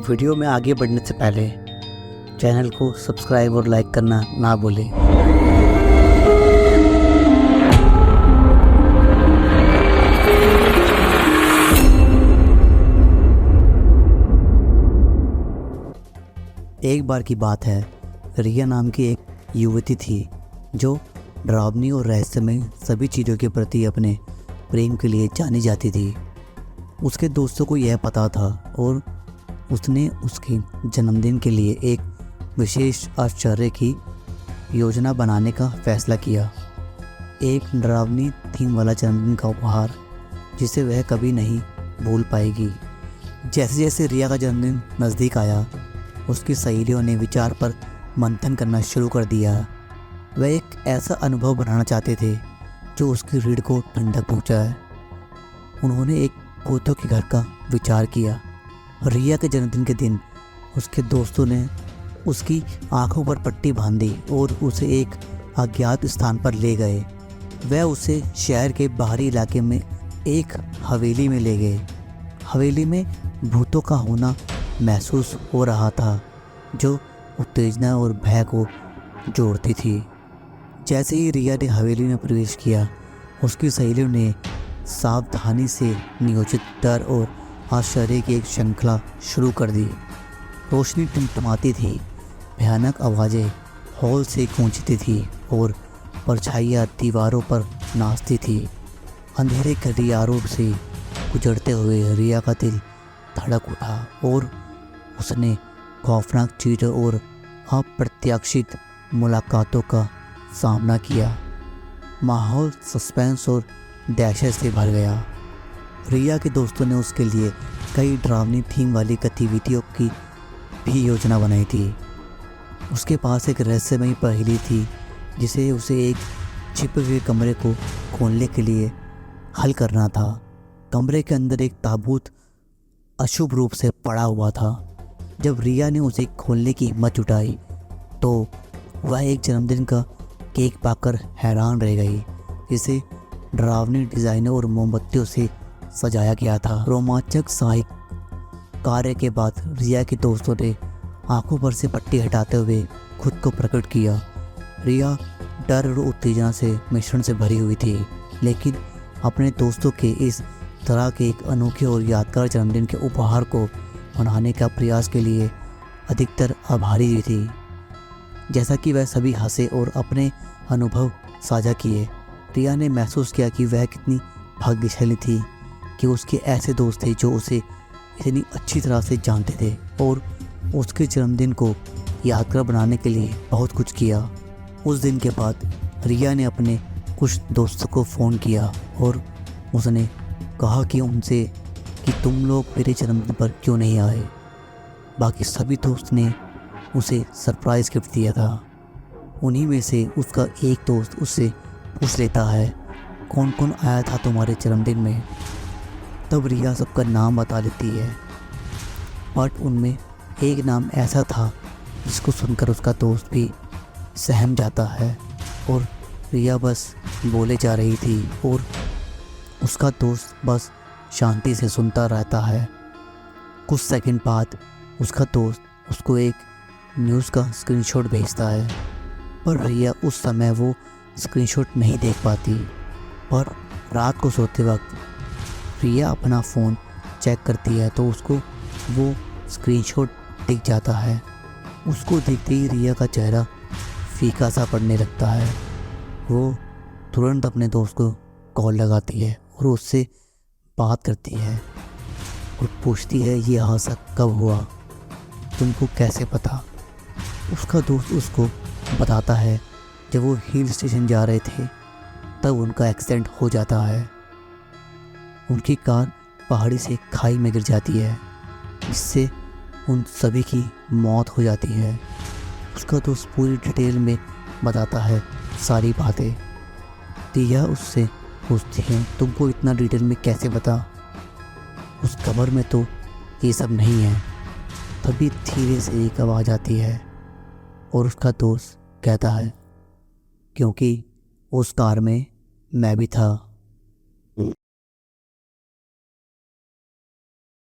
Video में आगे बढ़ने से पहले चैनल को सब्सक्राइब और लाइक करना ना भूलें। एक बार की बात है, रिया नाम की एक युवती थी जो डरावनी और रहस्यमय सभी चीज़ों के प्रति अपने प्रेम के लिए जानी जाती थी। उसके दोस्तों को यह पता था और उसने उसके जन्मदिन के लिए एक विशेष आश्चर्य की योजना बनाने का फैसला किया। एक डरावनी थीम वाला जन्मदिन का उपहार जिसे वह कभी नहीं भूल पाएगी। जैसे जैसे रिया का जन्मदिन नज़दीक आया, उसकी सहेलियों ने विचार पर मंथन करना शुरू कर दिया। वह एक ऐसा अनुभव बनाना चाहते थे जो उसकी रीढ़ को ठंडक पहुँचाए। उन्होंने एक भूतों के घर का विचार किया। रिया के जन्मदिन के दिन उसके दोस्तों ने उसकी आंखों पर पट्टी बांधी और उसे एक अज्ञात स्थान पर ले गए। वह उसे शहर के बाहरी इलाके में एक हवेली में ले गए। हवेली में भूतों का होना महसूस हो रहा था जो उत्तेजना और भय को जोड़ती थी। जैसे ही रिया ने हवेली में प्रवेश किया, उसकी सहेलियों ने सावधानी से नियोजित डर और आश्चर्य की एक श्रृंखला शुरू कर दी। रोशनी टिमटिमाती थी, भयानक आवाज़ें हॉल से गूंजती थी और परछाइयाँ दीवारों पर नाचती थी। अंधेरे गलियारों से गुजरते हुए रिया का दिल धड़क उठा और उसने खौफनाक चीज़ों और अप्रत्याशित मुलाकातों का सामना किया। माहौल सस्पेंस और दहशत से भर गया। रिया के दोस्तों ने उसके लिए कई डरावनी थीम वाली गतिविधियों की भी योजना बनाई थी। उसके पास एक रहस्यमयी पहेली थी जिसे उसे एक छिपे हुए कमरे को खोलने के लिए हल करना था। कमरे के अंदर एक ताबूत अशुभ रूप से पड़ा हुआ था। जब रिया ने उसे खोलने की हिम्मत जुटाई तो वह एक जन्मदिन का केक पाकर हैरान रह गई, जिसे डरावनी डिज़ाइनों और मोमबत्तियों से सजाया गया था। रोमांचक सहायक कार्य के बाद रिया के दोस्तों ने आंखों पर से पट्टी हटाते हुए खुद को प्रकट किया। रिया डर और उत्तेजना से मिश्रण से भरी हुई थी, लेकिन अपने दोस्तों के इस तरह के एक अनोखे और यादगार जन्मदिन के उपहार को मनाने का प्रयास के लिए अधिकतर आभारी थी। जैसा कि वह सभी हंसे और अपने अनुभव साझा किए, रिया ने महसूस किया कि वह कितनी भाग्यशाली थी कि उसके ऐसे दोस्त थे जो उसे इतनी अच्छी तरह से जानते थे और उसके जन्मदिन को यादगार बनाने के लिए बहुत कुछ किया। उस दिन के बाद रिया ने अपने कुछ दोस्तों को फ़ोन किया और उसने कहा कि उनसे कि तुम लोग मेरे जन्मदिन पर क्यों नहीं आए। बाकी सभी दोस्त ने उसे सरप्राइज़ गिफ्ट दिया था। उन्हीं में से उसका एक दोस्त उससे पूछ लेता है, कौन कौन आया था तुम्हारे जन्मदिन में। तब रिया सबका नाम बता देती है, बट उनमें एक नाम ऐसा था जिसको सुनकर उसका दोस्त भी सहम जाता है और रिया बस बोले जा रही थी और उसका दोस्त बस शांति से सुनता रहता है। कुछ सेकंड बाद उसका दोस्त उसको एक न्यूज़ का स्क्रीनशॉट भेजता है, पर रिया उस समय वो स्क्रीनशॉट नहीं देख पाती। पर रात को सोते वक्त रिया अपना फ़ोन चेक करती है तो उसको वो स्क्रीनशॉट दिख जाता है। उसको देखते ही रिया का चेहरा फीका सा पड़ने लगता है। वो तुरंत अपने दोस्त को कॉल लगाती है और उससे बात करती है और पूछती है, ये हादसा कब हुआ, तुमको कैसे पता। उसका दोस्त उसको बताता है जब वो हिल स्टेशन जा रहे थे तब उनका एक्सीडेंट हो जाता है। उनकी कार पहाड़ी से खाई में गिर जाती है, जिससे उन सभी की मौत हो जाती है। उसका दोस्त पूरी डिटेल में बताता है सारी बातें। रिया उससे पूछती है, तुमको इतना डिटेल में कैसे पता, उस खबर में तो ये सब नहीं है। तभी धीरे से एक आवाज़ आती है और उसका दोस्त कहता है, क्योंकि उस कार में मैं भी था।